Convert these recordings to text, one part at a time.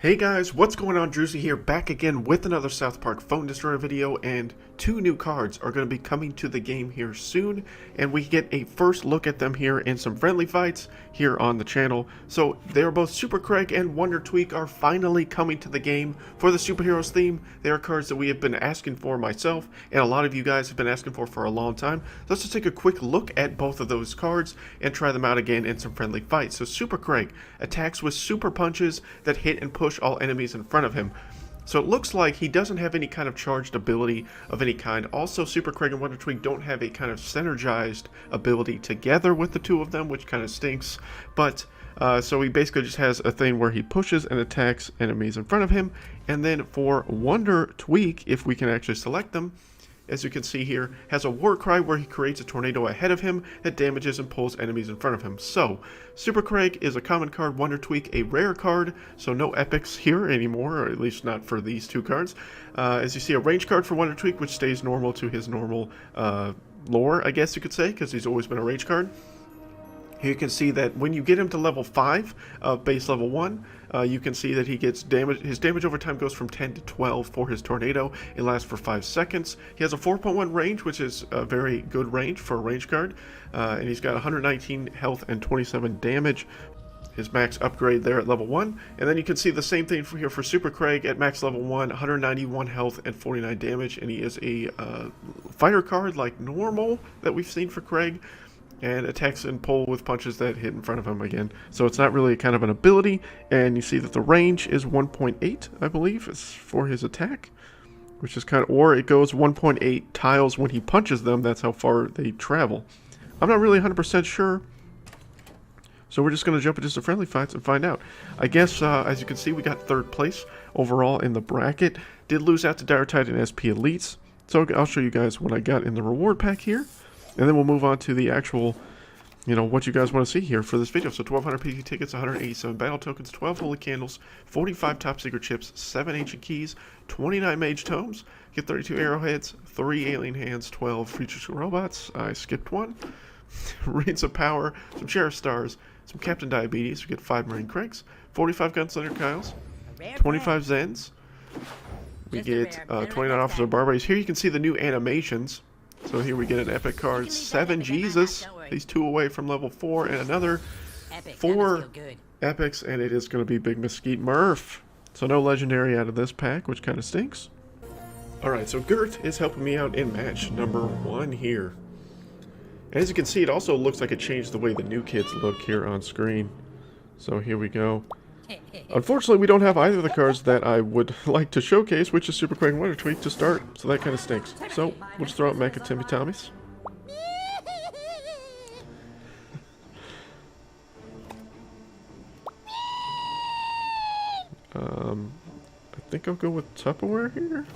Hey guys, what's going on? Druzy here, back again with another South Park Phone Destroyer video, and two new cards are going to be coming to the game here soon, and we get a first look at them here in some friendly fights here on the channel. So they're both Super Craig and Wonder Tweek are finally coming to the game for the superheroes theme. They are cards that we have been asking for myself, and a lot of you guys have been asking for a long time. Let's just take a quick look at both of those cards and try them out again in some friendly fights. So Super Craig attacks with super punches that hit and push all enemies in front of him. So it looks like he doesn't have any kind of charged ability of any kind. Also, Super Craig and Wonder Tweek don't have a kind of synergized ability together with the two of them, which kind of stinks. But so he basically just has a thing where he pushes and attacks enemies in front of him. And then for Wonder Tweek, if we can actually select them, as you can see here, has a war cry where he creates a tornado ahead of him that damages and pulls enemies in front of him. So, Super Craig is a common card, Wonder Tweek a rare card, so no epics here anymore, or at least not for these two cards. As you see, a range card for Wonder Tweek, which stays normal to his normal lore, I guess you could say, because he's always been a range card. Here you can see that when you get him to level 5 of base level 1, you can see that he gets damage. His damage over time goes from 10 to 12 for his tornado. It lasts for 5 seconds. He has a 4.1 range, which is a very good range for a range card. And he's got 119 health and 27 damage. His max upgrade there at level 1. And then you can see the same thing here for Super Craig at max level 1, 191 health and 49 damage. And he is a fighter card like normal that we've seen for Craig, and attacks and pull with punches that hit in front of him again. So it's not really kind of an ability, and you see that the range is 1.8, I believe, is for his attack, which is kind of, or it goes 1.8 tiles when he punches them. That's how far they travel. I'm not really 100% sure, so we're just going to jump into some friendly fights and find out. I guess, as you can see, we got 3rd place overall in the bracket. Did lose out to Dire Tide and SP Elites, so I'll show you guys what I got in the reward pack here. And then we'll move on to the actual, what you guys want to see here for this video. So 1,200 PC tickets, 187 battle tokens, 12 holy candles, 45 top secret chips, 7 ancient keys, 29 mage tomes, get 32 arrowheads, 3 alien hands, 12 future robots. I skipped one. Reigns of power, some sheriff stars, some Captain Diabetes. We get 5 marine cranks, 45 gunslinger Kyles, 25 Zens. We get 29 officer barbaries. Here you can see the new animations. So here we get an epic card, 7 Jesus. He's 2 away from level 4, and another 4 epics, and it is going to be Big Mesquite Murph. So no legendary out of this pack, which kind of stinks. Alright, so Gert is helping me out in match number 1 here. As you can see, it also looks like it changed the way the new kids look here on screen. So here we go. Unfortunately, we don't have either of the cards that I would like to showcase, which is Super Craig and Wonder Tweek to start, so that kind of stinks. So, we'll just throw out Mecha Timmy Tommies. I think I'll go with Tupperware here.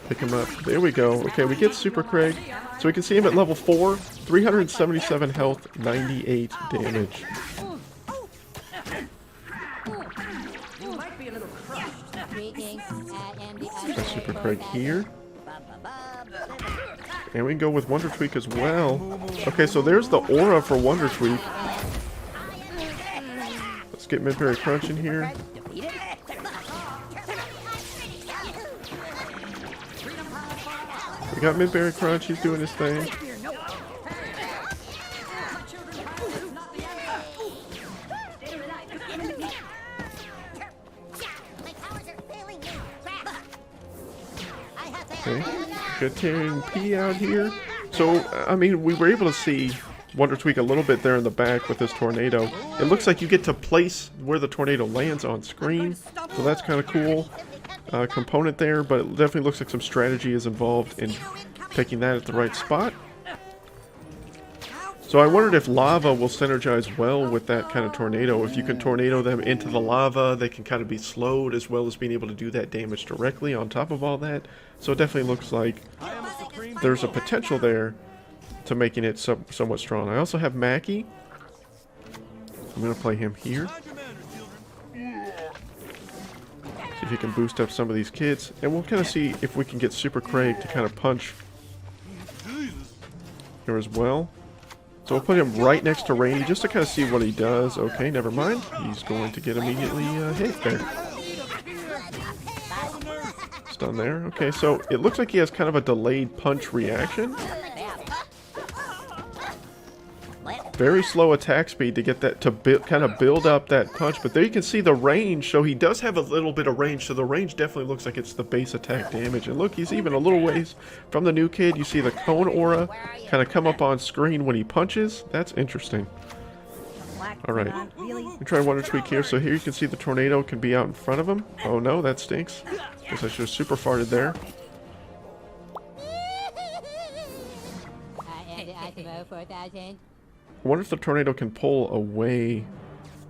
Pick him up. There we go. Okay, we get Super Craig. So we can see him at level 4, 377 health, 98 damage. Got Super Craig here. And we can go with Wonder Tweek as well. Okay, so there's the aura for Wonder Tweek. Let's get Midberry Crunch in here. We got Midberry Crunch, he's doing his thing. Okay, good tearing P out here. So, I mean, we were able to see Wonder Tweek a little bit there in the back with this tornado. It looks like you get to place where the tornado lands on screen, so that's kind of cool component there, but it definitely looks like some strategy is involved in picking that at the right spot. So I wondered if lava will synergize well with that kind of tornado. If you can tornado them into the lava, they can kind of be slowed, as well as being able to do that damage directly on top of all that. So it definitely looks like there's a potential there to making it somewhat strong. I also have Mackie. I'm going to play him here. See if he can boost up some of these kids. And we'll kind of see if we can get Super Craig to kind of punch here as well. So we'll put him right next to Rainy just to kind of see what he does. Okay, never mind. He's going to get immediately hit there. Stun there. Okay, so it looks like he has kind of a delayed punch reaction. Very slow attack speed to get that to kind of build up that punch. But there you can see the range. So he does have a little bit of range. So the range definitely looks like it's the base attack damage. And look, he's even a little ways from the new kid. You see the cone aura kind of come up on screen when he punches. That's interesting. Alright. We try Wonder Tweek here. So here you can see the tornado can be out in front of him. Oh no, that stinks. Guess I should have super farted there. I wonder if the tornado can pull away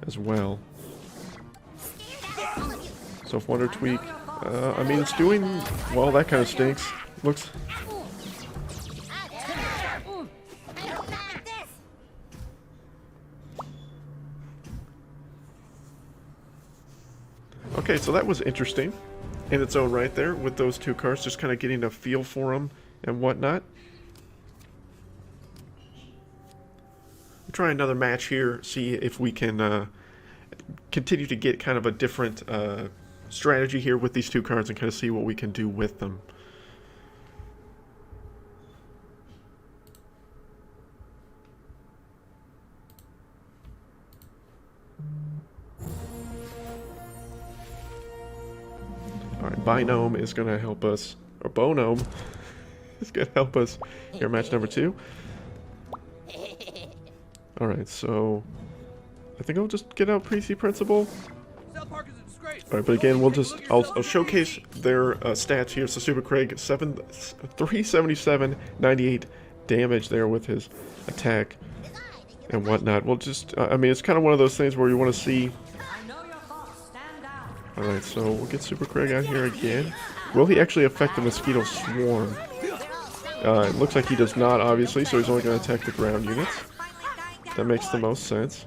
as well. So if Wonder Tweek, I mean it's doing, well that kind of stinks. Looks... Okay, so that was interesting in its own right there with those two cards, just kind of getting a feel for them and whatnot. We'll try another match here, see if we can continue to get kind of a different strategy here with these two cards and kind of see what we can do with them. Alright, Binome is going to help us, or Bonome is going to help us here, match number 2. Alright, so I think I'll just get out PC Principal. Alright, but again, I'll showcase their stats here. So Super Craig, 377, 98 damage there with his attack and whatnot. We'll just, I mean, it's kind of one of those things where you want to see. Alright, so we'll get Super Craig out here again. Will he actually affect the Mosquito Swarm? It looks like he does not, obviously, so he's only going to attack the ground units. That makes the most sense.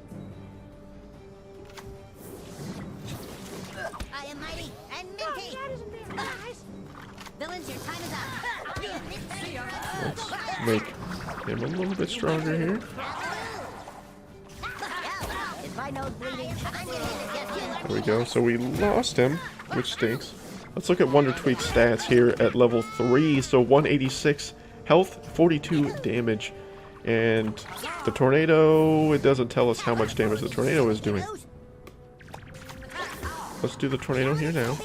I am mighty and minty. Villains, your time is up. Let's make him a little bit stronger here. There we go. So we lost him, which stinks. Let's look at Wonder Tweek's stats here at level 3. So 186 health, 42 damage. And the tornado, it doesn't tell us how much damage the tornado is doing. Let's do the tornado here now.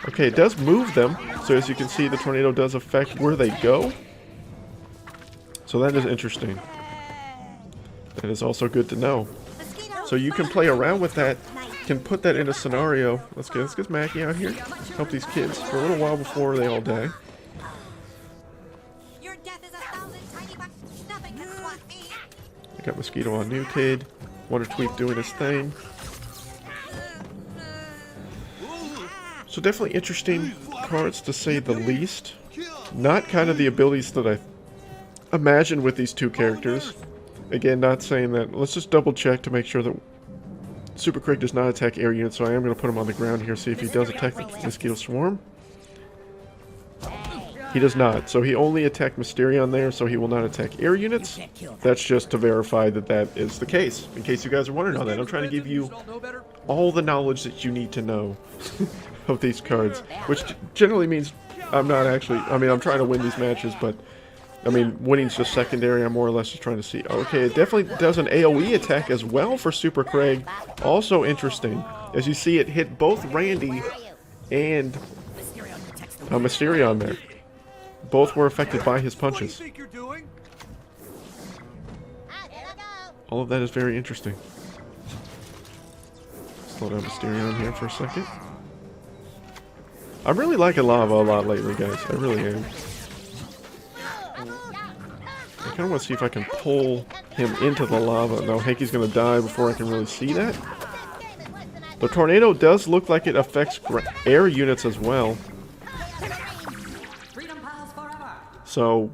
Okay, it does move them. So as you can see, the tornado does affect where they go. So that is interesting. That is also good to know. So you can play around with that, can put that in a scenario. Let's get Mackie out here. Help these kids for a little while before they all die. I got Mosquito on new kid. Wonder Tweek doing his thing. So definitely interesting cards to say the least. Not kind of the abilities that I imagine with these two characters. Again, not saying that. Let's just double check to make sure that Super Craig does not attack air units. So I am going to put him on the ground here, see if he does attack the Mosquito Swarm. He does not. So he only attacked Mysterion there, so he will not attack air units. That's just to verify that that is the case. In case you guys are wondering on that, I'm trying to give you all the knowledge that you need to know of these cards. Which generally means I'm not actually, I mean, I'm trying to win these matches, but I mean, winning's just secondary. I'm more or less just trying to see. Okay, it definitely does an AoE attack as well for Super Craig. Also interesting. As you see, it hit both Randy and Mysterion there. Both were affected by his punches. All of that is very interesting. Slow down Mysterion here for a second. I'm really liking Lava a lot lately, guys. I really am. I kind of want to see if I can pull him into the lava. No, Hanky's going to die before I can really see that. The tornado does look like it affects air units as well. So,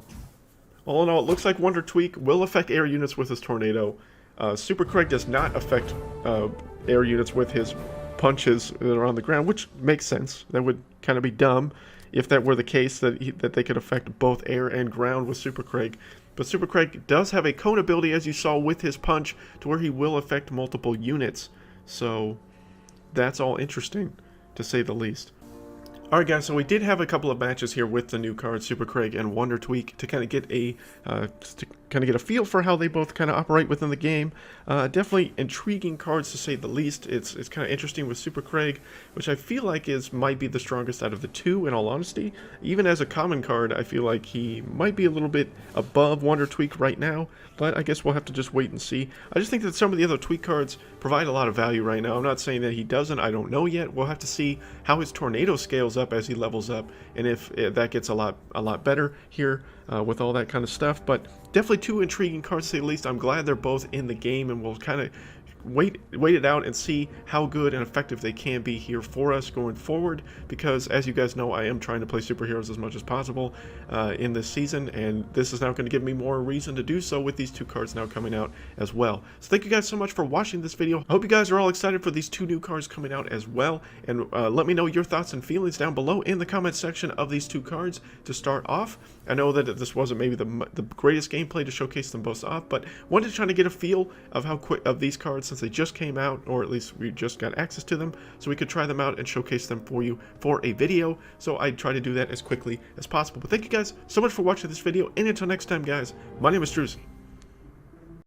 all in all, it looks like Wonder Tweek will affect air units with his tornado. Super Craig does not affect air units with his punches that are on the ground, which makes sense. That would kind of be dumb if that were the case, that they could affect both air and ground with Super Craig. But Super Craig does have a cone ability, as you saw with his punch, to where he will affect multiple units. So that's all interesting, to say the least. Alright guys, so we did have a couple of matches here with the new cards, Super Craig and Wonder Tweek, to kind of get a feel for how they both kind of operate within the game. Definitely intriguing cards, to say the least. It's kind of interesting with Super Craig, which I feel like might be the strongest out of the two, in all honesty. Even as a common card, I feel like he might be a little bit above Wonder Tweek right now, but I guess we'll have to just wait and see. I just think that some of the other Tweek cards provide a lot of value right now. I'm not saying that he doesn't, I don't know yet. We'll have to see how his Tornado scales up as he levels up, and if that gets a lot better here with all that kind of stuff. But definitely two intriguing cards, to say the least. I'm glad they're both in the game, and we'll kind of wait it out and see how good and effective they can be here for us going forward, because as you guys know, I am trying to play superheroes as much as possible in this season, and this is now going to give me more reason to do so with these two cards now coming out as well. So thank you guys so much for watching this video. I hope you guys are all excited for these two new cards coming out as well, and let me know your thoughts and feelings down below in the comment section of these two cards to start off. I know that this wasn't maybe the greatest gameplay to showcase them both off, but wanted to try to get a feel of how quick of these cards, since they just came out, or at least we just got access to them, so we could try them out and showcase them for you for a video. So I try to do that as quickly as possible. But thank you guys so much for watching this video, and until next time guys, my name is Drews.